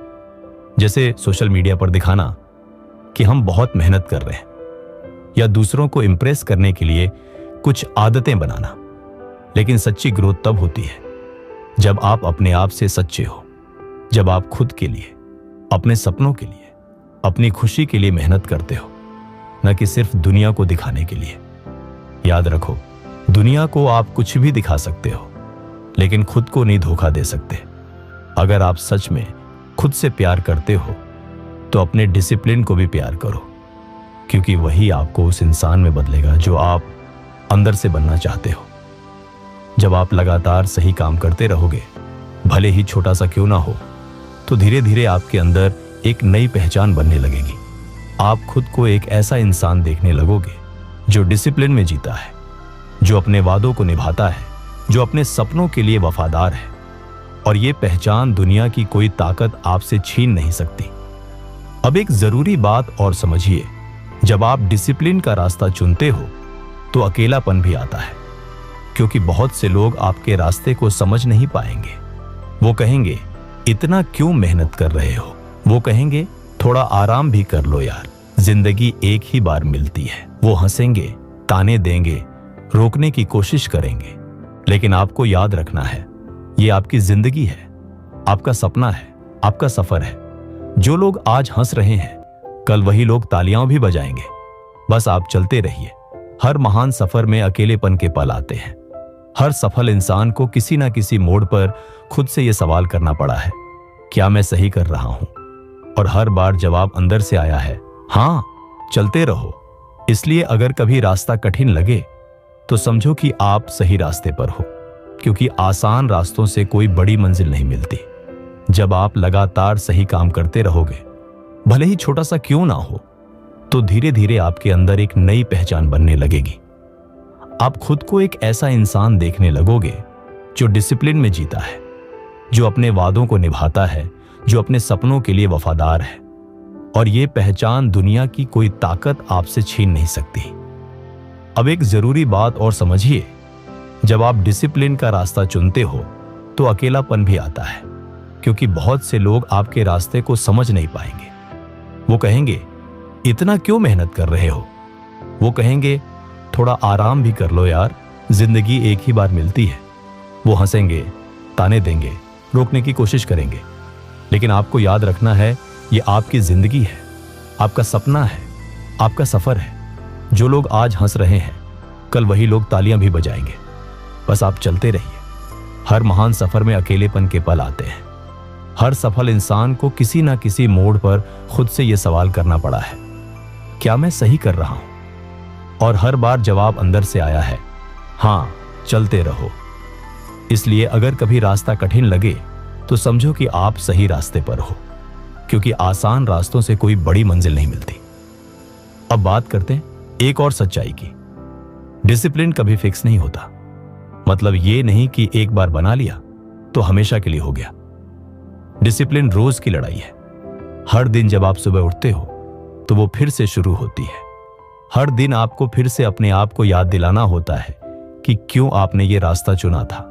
जैसे सोशल मीडिया पर दिखाना कि हम बहुत मेहनत कर रहे हैं, या दूसरों को इंप्रेस करने के लिए कुछ आदतें बनाना। लेकिन सच्ची ग्रोथ तब होती है जब आप अपने आप से सच्चे हो, जब आप खुद के लिए, अपने सपनों के लिए, अपनी खुशी के लिए मेहनत करते हो, न कि सिर्फ दुनिया को दिखाने के लिए। याद रखो, दुनिया को आप कुछ भी दिखा सकते हो, लेकिन खुद को नहीं धोखा दे सकते। अगर आप सच में खुद से प्यार करते हो तो अपने डिसिप्लिन को भी प्यार करो, क्योंकि वही आपको उस इंसान में बदलेगा जो आप अंदर से बनना चाहते हो। जब आप लगातार सही काम करते रहोगे, भले ही छोटा सा क्यों ना हो, तो धीरे धीरे आपके अंदर एक नई पहचान बनने लगेगी। आप खुद को एक ऐसा इंसान देखने लगोगे जो डिसिप्लिन में जीता है, जो अपने वादों को निभाता है, जो अपने सपनों के लिए वफादार है। और ये पहचान दुनिया की कोई ताकत आपसे छीन नहीं सकती। अब एक जरूरी बात और समझिए, जब आप डिसिप्लिन का रास्ता चुनते हो तो अकेलापन भी आता है, क्योंकि बहुत से लोग आपके रास्ते को समझ नहीं पाएंगे। वो कहेंगे, इतना क्यों मेहनत कर रहे हो? वो कहेंगे, थोड़ा आराम भी कर लो यार, जिंदगी एक ही बार मिलती है। वो हंसेंगे, ताने देंगे, रोकने की कोशिश करेंगे। लेकिन आपको याद रखना है, ये आपकी जिंदगी है, आपका सपना है, आपका सफर है। जो लोग आज हंस रहे हैं, कल वही लोग तालियां भी बजाएंगे। बस आप चलते रहिए। हर महान सफर में अकेलेपन के पल आते हैं। हर सफल इंसान को किसी ना किसी मोड़ पर खुद से यह सवाल करना पड़ा है, क्या मैं सही कर रहा हूं? और हर बार जवाब अंदर से आया है, हां, चलते रहो। इसलिए अगर कभी रास्ता कठिन लगे तो समझो कि आप सही रास्ते पर हो, क्योंकि आसान रास्तों से कोई बड़ी मंजिल नहीं मिलती। जब आप लगातार सही काम करते रहोगे, भले ही छोटा सा क्यों ना हो, तो धीरे धीरे आपके अंदर एक नई पहचान बनने लगेगी। आप खुद को एक ऐसा इंसान देखने लगोगे जो डिसिप्लिन में जीता है, जो अपने वादों को निभाता है, जो अपने सपनों के लिए वफादार है। और ये पहचान दुनिया की कोई ताकत आपसे छीन नहीं सकती। अब एक जरूरी बात और समझिए, जब आप डिसिप्लिन का रास्ता चुनते हो तो अकेलापन भी आता है, क्योंकि बहुत से लोग आपके रास्ते को समझ नहीं पाएंगे। वो कहेंगे, इतना क्यों मेहनत कर रहे हो? वो कहेंगे, थोड़ा आराम भी कर लो यार, जिंदगी एक ही बार मिलती है। वो हंसेंगे, ताने देंगे, रोकने की कोशिश करेंगे। लेकिन आपको याद रखना है, ये आपकी जिंदगी है, आपका सपना है, आपका सफर है। जो लोग आज हंस रहे हैं, कल वही लोग तालियां भी बजाएंगे। बस आप चलते रहिए। हर महान सफर में अकेलेपन के पल आते हैं। हर सफल इंसान को किसी ना किसी मोड़ पर खुद से यह सवाल करना पड़ा है, क्या मैं सही कर रहा हूं? और हर बार जवाब अंदर से आया है, हां, चलते रहो। इसलिए अगर कभी रास्ता कठिन लगे तो समझो कि आप सही रास्ते पर हो, क्योंकि आसान रास्तों से कोई बड़ी मंजिल नहीं मिलती। अब बात करते हैं एक और सच्चाई की। डिसिप्लिन कभी फिक्स नहीं होता। मतलब ये नहीं कि एक बार बना लिया तो हमेशा के लिए हो गया। डिसिप्लिन रोज की लड़ाई है। हर दिन जब आप सुबह उठते हो तो वो फिर से शुरू होती है। हर दिन आपको फिर से अपने आप को याद दिलाना होता है कि क्यों आपने ये रास्ता चुना था।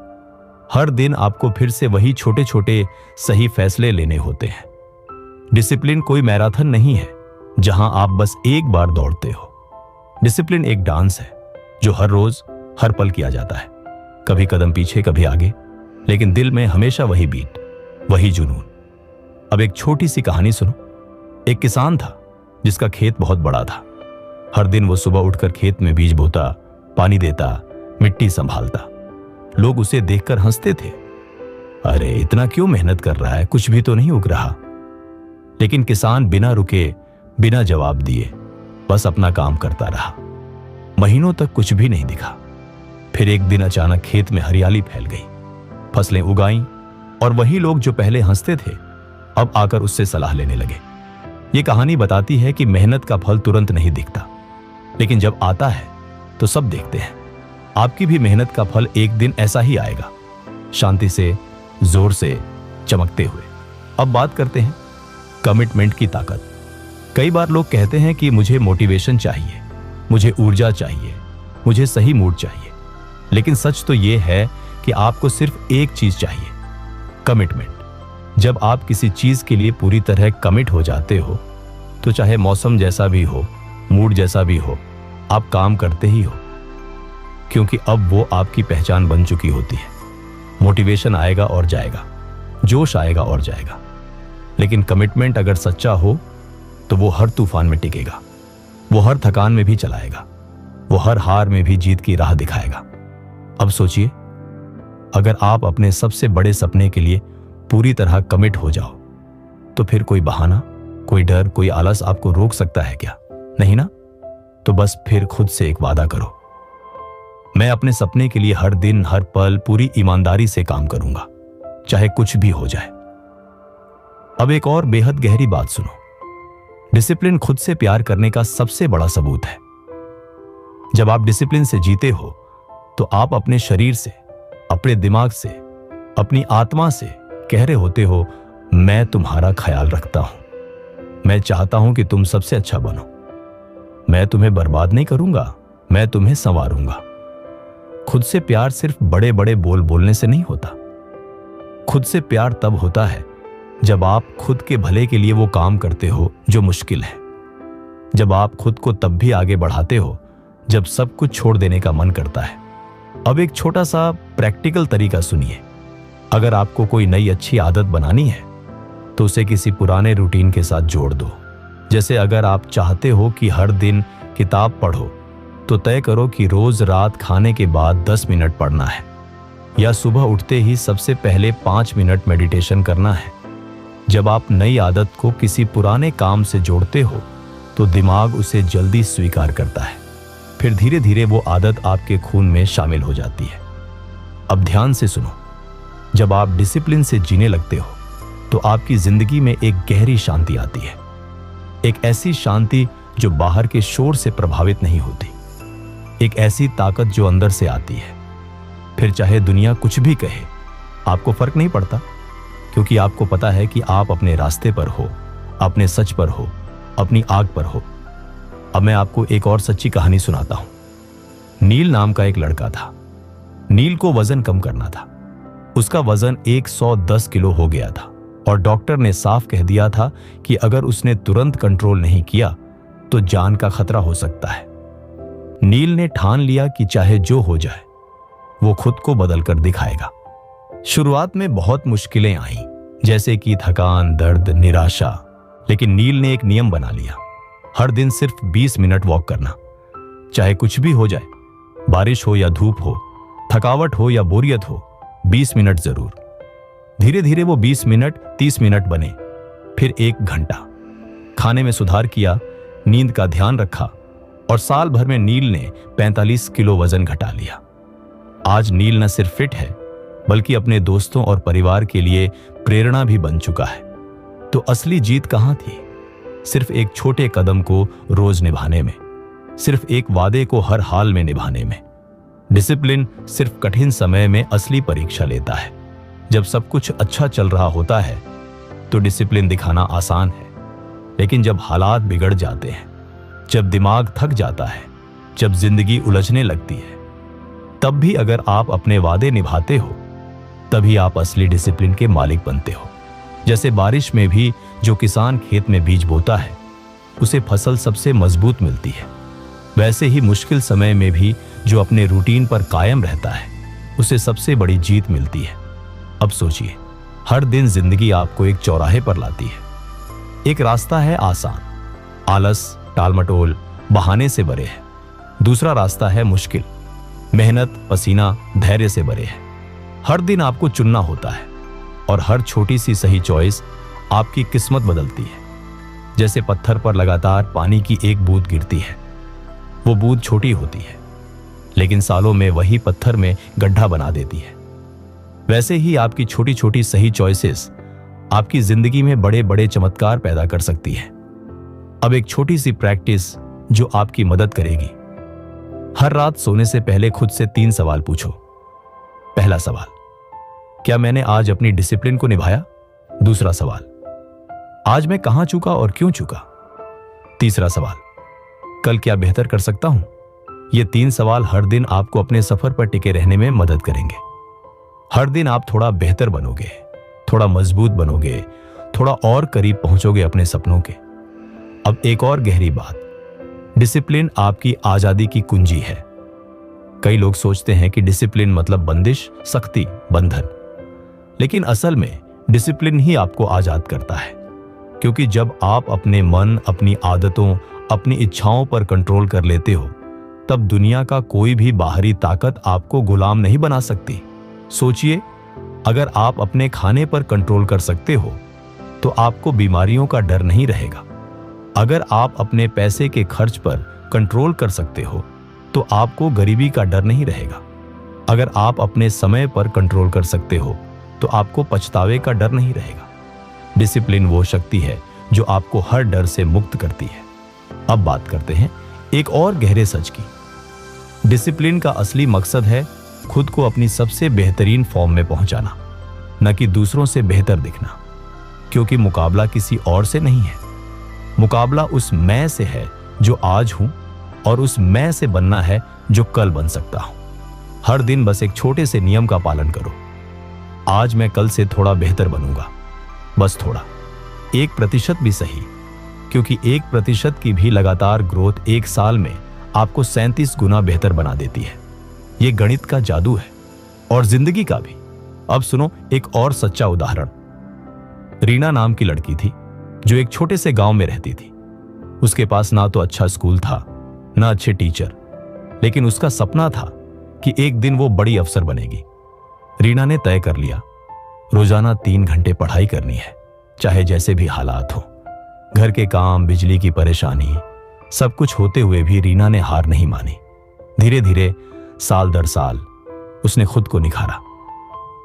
हर दिन आपको फिर से वही छोटे छोटे सही फैसले लेने होते हैं। डिसिप्लिन कोई मैराथन नहीं है जहां आप बस एक बार दौड़ते हो। डिसिप्लिन एक डांस है जो हर रोज हर पल किया जाता है। कभी कदम पीछे, कभी आगे, लेकिन दिल में हमेशा वही बीट, वही जुनून। अब एक छोटी सी कहानी सुनो। एक किसान था जिसका खेत बहुत बड़ा था। हर दिन वो सुबह उठकर खेत में बीज बोता, पानी देता, मिट्टी संभालता। लोग उसे देखकर हंसते थे, अरे इतना क्यों मेहनत कर रहा है, कुछ भी तो नहीं उग रहा। लेकिन किसान बिना रुके, बिना जवाब दिए बस अपना काम करता रहा। महीनों तक कुछ भी नहीं दिखा। फिर एक दिन अचानक खेत में हरियाली फैल गई, फसलें उगाईं और वही लोग जो पहले हंसते थे अब आकर उससे सलाह लेने लगे। ये कहानी बताती है कि मेहनत का फल तुरंत नहीं दिखता, लेकिन जब आता है तो सब देखते हैं। आपकी भी मेहनत का फल एक दिन ऐसा ही आएगा, शांति से, जोर से, चमकते हुए। अब बात करते हैं कमिटमेंट की ताकत। कई बार लोग कहते हैं कि मुझे मोटिवेशन चाहिए, मुझे ऊर्जा चाहिए, मुझे सही मूड चाहिए। लेकिन सच तो यह है कि आपको सिर्फ एक चीज चाहिए, कमिटमेंट। जब आप किसी चीज के लिए पूरी तरह कमिट हो जाते हो तो चाहे मौसम जैसा भी हो, मूड जैसा भी हो, आप काम करते ही हो, क्योंकि अब वो आपकी पहचान बन चुकी होती है। मोटिवेशन आएगा और जाएगा, जोश आएगा और जाएगा, लेकिन कमिटमेंट अगर सच्चा हो तो वो हर तूफान में टिकेगा, वो हर थकान में भी चलाएगा, वो हर हार में भी जीत की राह दिखाएगा। अब सोचिए, अगर आप अपने सबसे बड़े सपने के लिए पूरी तरह कमिट हो जाओ तो फिर कोई बहाना, कोई डर, कोई आलस आपको रोक सकता है क्या? नहीं ना? तो बस फिर खुद से एक वादा करो, मैं अपने सपने के लिए हर दिन हर पल पूरी ईमानदारी से काम करूंगा, चाहे कुछ भी हो जाए। अब एक और बेहद गहरी बात सुनो, डिसिप्लिन खुद से प्यार करने का सबसे बड़ा सबूत है। जब आप डिसिप्लिन से जीते हो तो आप अपने शरीर से, अपने दिमाग से, अपनी आत्मा से कह रहे होते हो, मैं तुम्हारा ख्याल रखता हूं, मैं चाहता हूं कि तुम सबसे अच्छा बनो, मैं तुम्हें बर्बाद नहीं करूंगा, मैं तुम्हें संवारूंगा। खुद से प्यार सिर्फ बड़े बड़े बोल बोलने से नहीं होता। खुद से प्यार तब होता है जब आप खुद के भले के लिए वो काम करते हो जो मुश्किल है, जब आप खुद को तब भी आगे बढ़ाते हो जब सब कुछ छोड़ देने का मन करता है। अब एक छोटा सा प्रैक्टिकल तरीका सुनिए। अगर आपको कोई नई अच्छी आदत बनानी है तो उसे किसी पुराने रूटीन के साथ जोड़ दो। जैसे अगर आप चाहते हो कि हर दिन किताब पढ़ो तो तय करो कि रोज रात खाने के बाद 10 मिनट पढ़ना है, या सुबह उठते ही सबसे पहले 5 मिनट मेडिटेशन करना है। जब आप नई आदत को किसी पुराने काम से जोड़ते हो तो दिमाग उसे जल्दी स्वीकार करता है, फिर धीरे धीरे वो आदत आपके खून में शामिल हो जाती है। अब ध्यान से सुनो, जब आप डिसिप्लिन से जीने लगते हो तो आपकी जिंदगी में एक गहरी शांति आती है, एक ऐसी शांति जो बाहर के शोर से प्रभावित नहीं होती, एक ऐसी ताकत जो अंदर से आती है। फिर चाहे दुनिया कुछ भी कहे, आपको फर्क नहीं पड़ता, क्योंकि आपको पता है कि आप अपने रास्ते पर हो, अपने सच पर हो, अपनी आग पर हो। अब मैं आपको एक और सच्ची कहानी सुनाता हूं। नील नाम का एक लड़का था। नील को वजन कम करना था। उसका वजन 110 किलो हो गया था और डॉक्टर ने साफ कह दिया था कि अगर उसने तुरंत कंट्रोल नहीं किया तो जान का खतरा हो सकता है। नील ने ठान लिया कि चाहे जो हो जाए वो खुद को बदल कर दिखाएगा। शुरुआत में बहुत मुश्किलें आईं, जैसे कि थकान, दर्द, निराशा, लेकिन नील ने एक नियम बना लिया, हर दिन सिर्फ 20 मिनट वॉक करना, चाहे कुछ भी हो जाए, बारिश हो या धूप हो, थकावट हो या बोरियत हो, 20 मिनट जरूर। धीरे धीरे वो 20 मिनट 30 मिनट बने, फिर 1 घंटा। खाने में सुधार किया, नींद का ध्यान रखा और साल भर में नील ने 45 किलो वजन घटा लिया। आज नील न सिर्फ फिट है बल्कि अपने दोस्तों और परिवार के लिए प्रेरणा भी बन चुका है। तो असली जीत कहां थी? सिर्फ एक छोटे कदम को रोज निभाने में, सिर्फ एक वादे को हर हाल में निभाने में। डिसिप्लिन सिर्फ कठिन समय में असली परीक्षा लेता है। जब सब कुछ अच्छा चल रहा होता है तो डिसिप्लिन दिखाना आसान है, लेकिन जब हालात बिगड़ जाते हैं, जब दिमाग थक जाता है, जब जिंदगी उलझने लगती है, तब भी अगर आप अपने वादे निभाते हो तभी आप असली डिसिप्लिन के मालिक बनते हो। जैसे बारिश में भी जो किसान खेत में बीज बोता है उसे फसल सबसे मजबूत मिलती है, वैसे ही मुश्किल समय में भी जो अपने रूटीन पर कायम रहता है उसे सबसे बड़ी जीत मिलती है। अब सोचिए, हर दिन जिंदगी आपको एक चौराहे पर लाती है। एक रास्ता है आसान, आलस, टालमटोल, बहाने से भरे है। दूसरा रास्ता है मुश्किल, मेहनत, पसीना, धैर्य से भरे है। हर दिन आपको चुनना होता है और हर छोटी सी सही चॉइस आपकी किस्मत बदलती है। जैसे पत्थर पर लगातार पानी की एक बूंद गिरती है, वो बूंद छोटी होती है लेकिन सालों में वही पत्थर में गड्ढा बना देती है। वैसे ही आपकी छोटी छोटी सही चॉइसेस आपकी जिंदगी में बड़े बड़े चमत्कार पैदा कर सकती है। अब एक छोटी सी प्रैक्टिस जो आपकी मदद करेगी। हर रात सोने से पहले खुद से 3 सवाल पूछो। पहला सवाल, क्या मैंने आज अपनी डिसिप्लिन को निभाया? दूसरा सवाल, आज मैं कहां चूका और क्यों चूका? तीसरा सवाल, कल क्या बेहतर कर सकता हूं? ये 3 सवाल हर दिन आपको अपने सफर पर टिके रहने में मदद करेंगे। हर दिन आप थोड़ा बेहतर बनोगे, थोड़ा मजबूत बनोगे, थोड़ा और करीब पहुंचोगे अपने सपनों के। अब एक और गहरी बात, डिसिप्लिन आपकी आजादी की कुंजी है। कई लोग सोचते हैं कि डिसिप्लिन मतलब बंदिश, सख्ती, बंधन, लेकिन असल में डिसिप्लिन ही आपको आजाद करता है। क्योंकि जब आप अपने मन, अपनी आदतों, अपनी इच्छाओं पर कंट्रोल कर लेते हो, तब दुनिया का कोई भी बाहरी ताकत आपको गुलाम नहीं बना सकती। सोचिए, अगर आप अपने खाने पर कंट्रोल कर सकते हो तो आपको बीमारियों का डर नहीं रहेगा। अगर आप अपने पैसे के खर्च पर कंट्रोल कर सकते हो तो आपको गरीबी का डर नहीं रहेगा। अगर आप अपने समय पर कंट्रोल कर सकते हो तो आपको पछतावे का डर नहीं रहेगा। डिसिप्लिन वो शक्ति है जो आपको हर डर से मुक्त करती है। अब बात करते हैं एक और गहरे सच की। डिसिप्लिन का असली मकसद है खुद को अपनी सबसे बेहतरीन फॉर्म में पहुंचाना, न कि दूसरों से बेहतर दिखना। क्योंकि मुकाबला किसी और से नहीं है, मुकाबला उस मैं से है जो आज हूं, और उस मैं से बनना है जो कल बन सकता हूं। हर दिन बस एक छोटे से नियम का पालन करो। आज मैं कल से थोड़ा बेहतर बनूंगा, बस थोड़ा, 1% भी सही, क्योंकि 1% की भी लगातार ग्रोथ 1 साल में आपको 37 गुना बेहतर बना देती है। यह गणित का जादू है और जिंदगी का भी। अब सुनो एक और सच्चा उदाहरण। रीना नाम की लड़की थी जो एक छोटे से गांव में रहती थी। उसके पास ना तो अच्छा स्कूल था, ना अच्छे टीचर, लेकिन उसका सपना था कि एक दिन वो बड़ी अफसर बनेगी। रीना ने तय कर लिया, रोजाना 3 घंटे पढ़ाई करनी है, चाहे जैसे भी हालात हो। घर के काम, बिजली की परेशानी, सब कुछ होते हुए भी रीना ने हार नहीं मानी। धीरे धीरे, साल दर साल उसने खुद को निखारा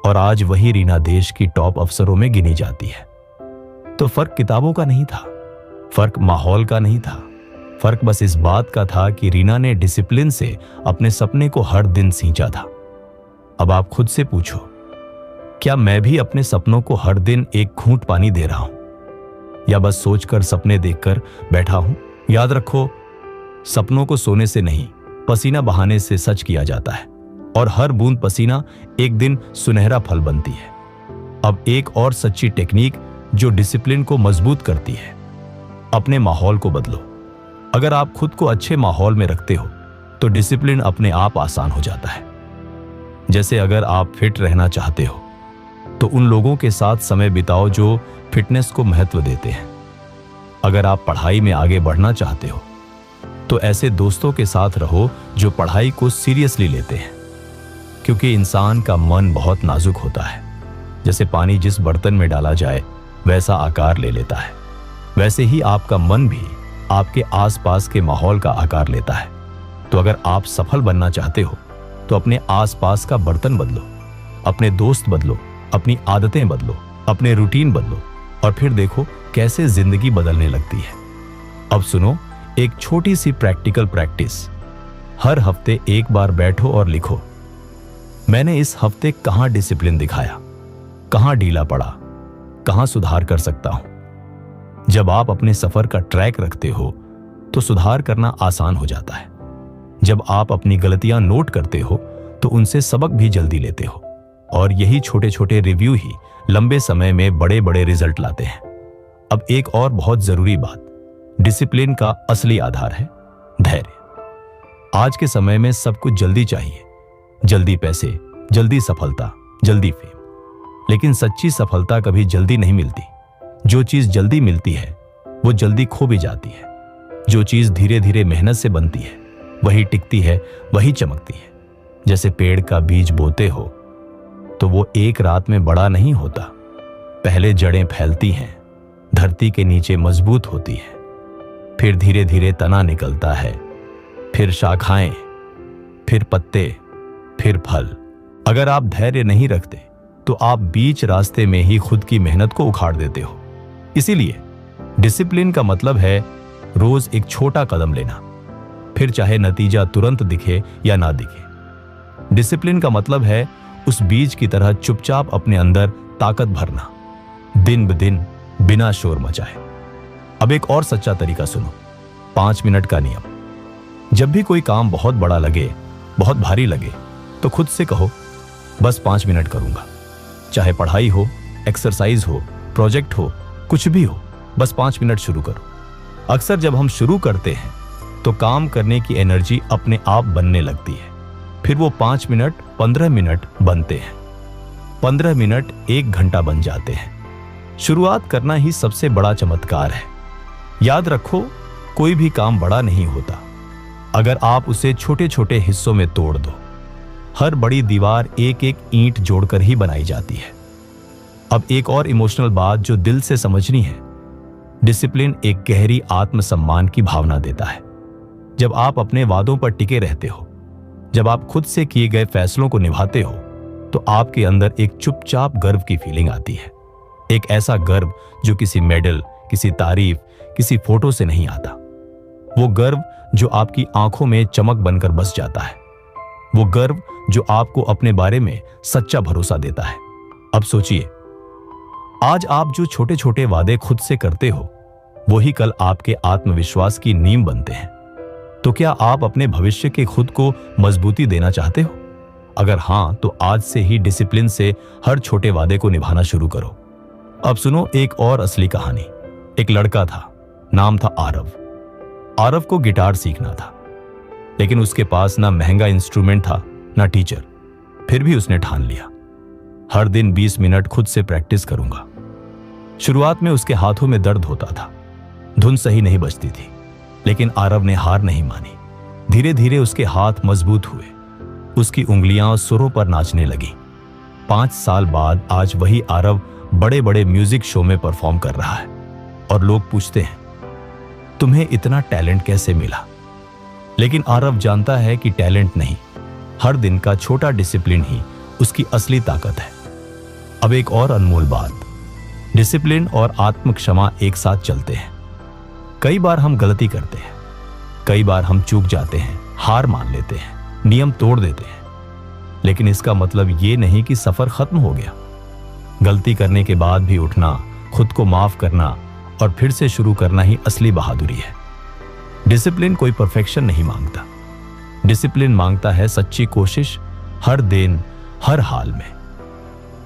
और आज वही रीना देश की टॉप अफसरों में गिनी जाती है। तो फर्क किताबों का नहीं था, फर्क माहौल का नहीं था, फर्क बस इस बात का था कि रीना ने डिसिप्लिन से अपने सपने को हर दिन सींचा था। अब आप खुद से पूछो, क्या मैं भी अपने सपनों को हर दिन एक घूंट पानी दे रहा हूं, या बस सोचकर सपने देखकर बैठा हूं? याद रखो, सपनों को सोने से नहीं, पसीना बहाने से सच किया जाता है, और हर बूंद पसीना एक दिन सुनहरा फल बनती है। अब एक और सच्ची टेक्निक जो डिसिप्लिन को मजबूत करती है, अपने माहौल को बदलो। अगर आप खुद को अच्छे माहौल में रखते हो तो डिसिप्लिन अपने आप आसान हो जाता है। जैसे अगर आप फिट रहना चाहते हो तो उन लोगों के साथ समय बिताओ जो फिटनेस को महत्व देते हैं। अगर आप पढ़ाई में आगे बढ़ना चाहते हो तो ऐसे दोस्तों के साथ रहो जो पढ़ाई को सीरियसली लेते हैं। क्योंकि इंसान का मन बहुत नाजुक होता है। जैसे पानी जिस बर्तन में डाला जाए वैसा आकार ले लेता है, वैसे ही आपका मन भी आपके आसपास के माहौल का आकार लेता है। तो अगर आप सफल बनना चाहते हो तो अपने आसपास का बर्तन बदलो, अपने दोस्त बदलो, अपनी आदतें बदलो, अपने रूटीन बदलो, और फिर देखो कैसे जिंदगी बदलने लगती है। अब सुनो एक छोटी सी प्रैक्टिकल प्रैक्टिस। हर हफ्ते एक बार बैठो और लिखो, मैंने इस हफ्ते कहां डिसिप्लिन दिखाया, कहां ढीला पड़ा, कहां सुधार कर सकता हूं। जब आप अपने सफर का ट्रैक रखते हो तो सुधार करना आसान हो जाता है। जब आप अपनी गलतियां नोट करते हो तो उनसे सबक भी जल्दी लेते हो, और यही छोटे छोटे रिव्यू ही लंबे समय में बड़े बड़े रिजल्ट लाते हैं। अब एक और बहुत जरूरी बात, डिसिप्लिन का असली आधार है धैर्य। आज के समय में सब कुछ जल्दी चाहिए, जल्दी पैसे, जल्दी सफलता, जल्दी फेम, लेकिन सच्ची सफलता कभी जल्दी नहीं मिलती। जो चीज जल्दी मिलती है वो जल्दी खो भी जाती है। जो चीज धीरे धीरे मेहनत से बनती है वही टिकती है, वही चमकती है। जैसे पेड़ का बीज बोते हो तो वो एक रात में बड़ा नहीं होता। पहले जड़ें फैलती हैं, धरती के नीचे मजबूत होती है, फिर धीरे धीरे तना निकलता है, फिर शाखाएं, फिर पत्ते, फिर फल। अगर आप धैर्य नहीं रखते तो आप बीच रास्ते में ही खुद की मेहनत को उखाड़ देते हो। इसीलिए डिसिप्लिन का मतलब है रोज एक छोटा कदम लेना, फिर चाहे नतीजा तुरंत दिखे या ना दिखे। डिसिप्लिन का मतलब है उस बीज की तरह चुपचाप अपने अंदर ताकत भरना, दिन ब दिन, बिना शोर मचाए। अब एक और सच्चा तरीका सुनो, 5 मिनट का नियम। जब भी कोई काम बहुत बड़ा लगे, बहुत भारी लगे, तो खुद से कहो, बस 5 मिनट करूंगा। चाहे पढ़ाई हो, एक्सरसाइज हो, प्रोजेक्ट हो, कुछ भी हो, बस 5 मिनट शुरू करो। अक्सर जब हम शुरू करते हैं तो काम करने की एनर्जी अपने आप बनने लगती है। फिर वो 5 मिनट 15 मिनट बनते हैं, 15 मिनट 1 घंटा बन जाते हैं। शुरुआत करना ही सबसे बड़ा चमत्कार है। याद रखो, कोई भी काम बड़ा नहीं होता अगर आप उसे छोटे छोटे हिस्सों में तोड़ दो। हर बड़ी दीवार एक एक ईंट जोड़कर ही बनाई जाती है। अब एक और इमोशनल बात जो दिल से समझनी है। डिसिप्लिन एक गहरी आत्मसम्मान की भावना देता है। जब आप अपने वादों पर टिके रहते हो, जब आप खुद से किए गए फैसलों को निभाते हो, तो आपके अंदर एक चुपचाप गर्व की फीलिंग आती है। एक ऐसा गर्व जो किसी मेडल, किसी तारीफ, किसी फोटो से नहीं आता। वो गर्व जो आपकी आंखों में चमक बनकर बस जाता है। वो गर्व जो आपको अपने बारे में सच्चा भरोसा देता है। अब सोचिए, आज आप जो छोटे छोटे वादे खुद से करते हो, वही कल आपके आत्मविश्वास की नींव बनते हैं। तो क्या आप अपने भविष्य के खुद को मजबूती देना चाहते हो? अगर हां, तो आज से ही डिसिप्लिन से हर छोटे वादे को निभाना शुरू करो। अब सुनो एक और असली कहानी। एक लड़का था, नाम था आरव। आरव को गिटार सीखना था, लेकिन उसके पास ना महंगा इंस्ट्रूमेंट था, ना टीचर। फिर भी उसने ठान लिया, हर दिन 20 मिनट खुद से प्रैक्टिस करूंगा। शुरुआत में उसके हाथों में दर्द होता था, धुन सही नहीं बजती थी, लेकिन आरव ने हार नहीं मानी। धीरे धीरे उसके हाथ मजबूत हुए, उसकी उंगलियां सुरों पर नाचने लगी। 5 साल बाद आज वही आरव बड़े बड़े म्यूजिक शो में परफॉर्म कर रहा है। और लोग पूछते हैं, तुम्हें इतना टैलेंट कैसे मिला? लेकिन आरव जानता है कि टैलेंट नहीं, हर दिन का छोटा डिसिप्लिन ही उसकी असली ताकत है। अब एक और अनमोल बात, डिसिप्लिन और आत्म क्षमा एक साथ चलते हैं। कई बार हम गलती करते हैं, कई बार हम चूक जाते हैं, हार मान लेते हैं, नियम तोड़ देते हैं, लेकिन इसका मतलब ये नहीं कि सफर खत्म हो गया। गलती करने के बाद भी उठना, खुद को माफ करना और फिर से शुरू करना ही असली बहादुरी है। डिसिप्लिन कोई परफेक्शन नहीं मांगता, डिसिप्लिन मांगता है सच्ची कोशिश, हर दिन हर हाल में।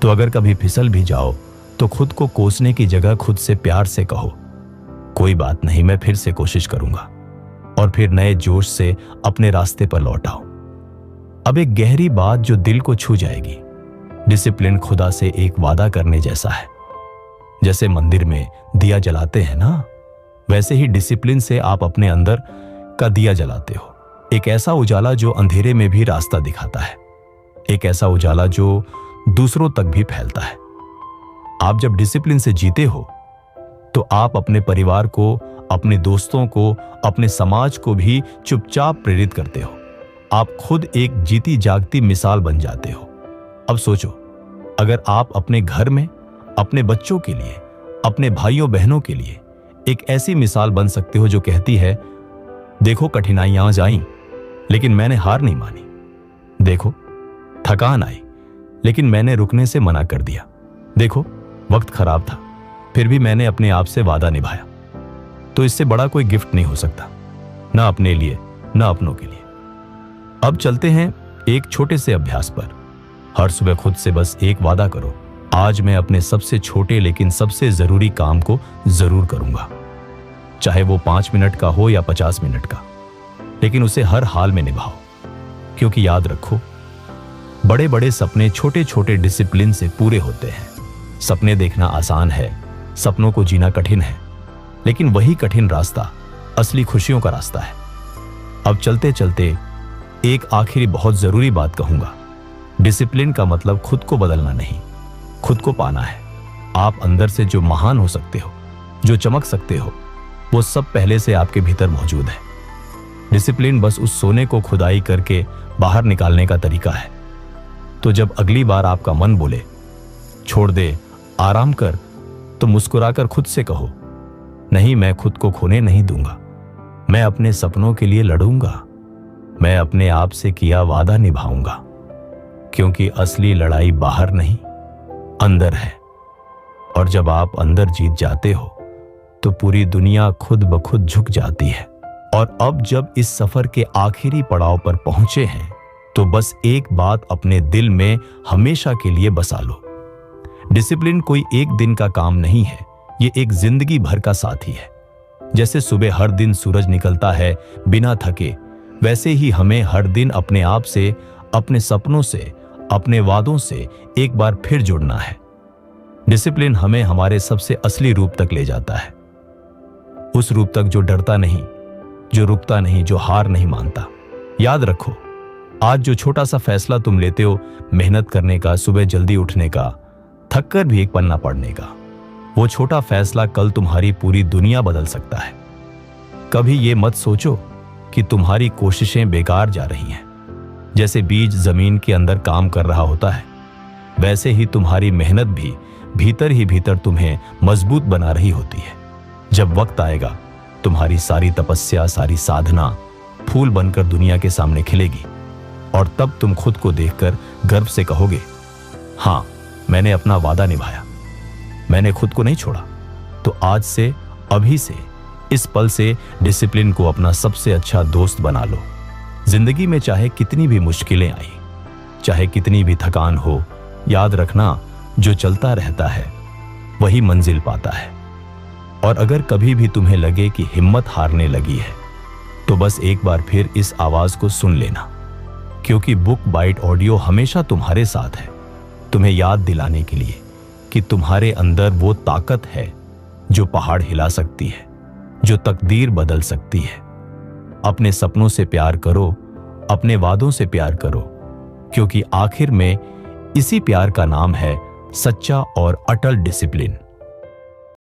तो अगर कभी फिसल भी जाओ तो खुद को कोसने की जगह खुद से प्यार से कहो, कोई बात नहीं, मैं फिर से कोशिश करूंगा, और फिर नए जोश से अपने रास्ते पर लौट आओ। अब एक गहरी बात जो दिल को छू जाएगी। डिसिप्लिन खुदा से एक वादा करने जैसा है। जैसे मंदिर में दिया जलाते हैं ना, वैसे ही डिसिप्लिन से आप अपने अंदर का दिया जलाते हो। एक ऐसा उजाला जो अंधेरे में भी रास्ता दिखाता है, एक ऐसा उजाला जो दूसरों तक भी फैलता है। आप जब डिसिप्लिन से जीते हो तो आप अपने परिवार को, अपने दोस्तों को, अपने समाज को भी चुपचाप प्रेरित करते हो। आप खुद एक जीती जागती मिसाल बन जाते हो। अब सोचो, अगर आप अपने घर में, अपने बच्चों के लिए, अपने भाइयों बहनों के लिए एक ऐसी मिसाल बन सकते हो जो कहती है, देखो कठिनाइयां आईं, लेकिन मैंने हार नहीं मानी। देखो थकान आई, लेकिन मैंने रुकने से मना कर दिया। देखो वक्त खराब था, फिर भी मैंने अपने आप से वादा निभाया। तो इससे बड़ा कोई गिफ्ट नहीं हो सकता, ना अपने लिए, ना अपनों के लिए। अब चलते हैं एक छोटे से अभ्यास पर। हर सुबह खुद से बस एक वादा करो, आज मैं अपने सबसे छोटे लेकिन सबसे जरूरी काम को जरूर करूंगा। चाहे वो 5 मिनट का हो या 50 मिनट का, लेकिन उसे हर हाल में निभाओ। क्योंकि याद रखो, बड़े बड़े सपने छोटे छोटे डिसिप्लिन से पूरे होते हैं। सपने देखना आसान है, सपनों को जीना कठिन है, लेकिन वही कठिन रास्ता असली खुशियों का रास्ता है। अब चलते चलते एक आखिरी बहुत जरूरी बात कहूंगा। डिसिप्लिन का मतलब खुद को बदलना नहीं, खुद को पाना है। आप अंदर से जो महान हो सकते हो, जो चमक सकते हो, वो सब पहले से आपके भीतर मौजूद है। डिसिप्लिन बस उस सोने को खुदाई करके बाहर निकालने का तरीका है। तो जब अगली बार आपका मन बोले छोड़ दे, आराम कर, तो मुस्कुराकर खुद से कहो, नहीं, मैं खुद को खोने नहीं दूंगा। मैं अपने सपनों के लिए लड़ूंगा। मैं अपने आप से किया वादा निभाऊंगा। क्योंकि असली लड़ाई बाहर नहीं, अंदर है। और जब आप अंदर जीत जाते हो तो पूरी दुनिया खुद ब खुद झुक जाती है। और अब जब इस सफर के आखिरी पड़ाव पर पहुंचे हैं, तो बस एक बात अपने दिल में हमेशा के लिए बसा लो। डिसिप्लिन कोई एक दिन का काम नहीं है, ये एक जिंदगी भर का साथी है। जैसे सुबह हर दिन सूरज निकलता है बिना थके, वैसे ही हमें हर दिन अपने आप से, अपने सपनों से, अपने वादों से एक बार फिर जुड़ना है। डिसिप्लिन हमें हमारे सबसे असली रूप तक ले जाता है, उस रूप तक जो डरता नहीं, जो रुकता नहीं, जो हार नहीं मानता। याद रखो, आज जो छोटा सा फैसला तुम लेते हो, मेहनत करने का, सुबह जल्दी उठने का, थककर भी एक पन्ना पढ़ने का, वो छोटा फैसला कल तुम्हारी पूरी दुनिया बदल सकता है। कभी ये मत सोचो कि तुम्हारी कोशिशें बेकार जा रही हैं। जैसे बीज जमीन के अंदर काम कर रहा होता है, वैसे ही तुम्हारी मेहनत भी भीतर ही भीतर तुम्हें मजबूत बना रही होती है। जब वक्त आएगा, तुम्हारी सारी तपस्या, सारी साधना फूल बनकर दुनिया के सामने खिलेगी, और तब तुम खुद को देखकर गर्व से कहोगे, हाँ, मैंने अपना वादा निभाया, मैंने खुद को नहीं छोड़ा। तो आज से, अभी से, इस पल से डिसिप्लिन को अपना सबसे अच्छा दोस्त बना लो। जिंदगी में चाहे कितनी भी मुश्किलें आई, चाहे कितनी भी थकान हो, याद रखना, जो चलता रहता है वही मंजिल पाता है। और अगर कभी भी तुम्हें लगे कि हिम्मत हारने लगी है, तो बस एक बार फिर इस आवाज को सुन लेना, क्योंकि बुक बाइट ऑडियो हमेशा तुम्हारे साथ है, तुम्हें याद दिलाने के लिए कि तुम्हारे अंदर वो ताकत है जो पहाड़ हिला सकती है, जो तकदीर बदल सकती है। अपने सपनों से प्यार करो, अपने वादों से प्यार करो, क्योंकि आखिर में इसी प्यार का नाम है सच्चा और अटल डिसिप्लिन।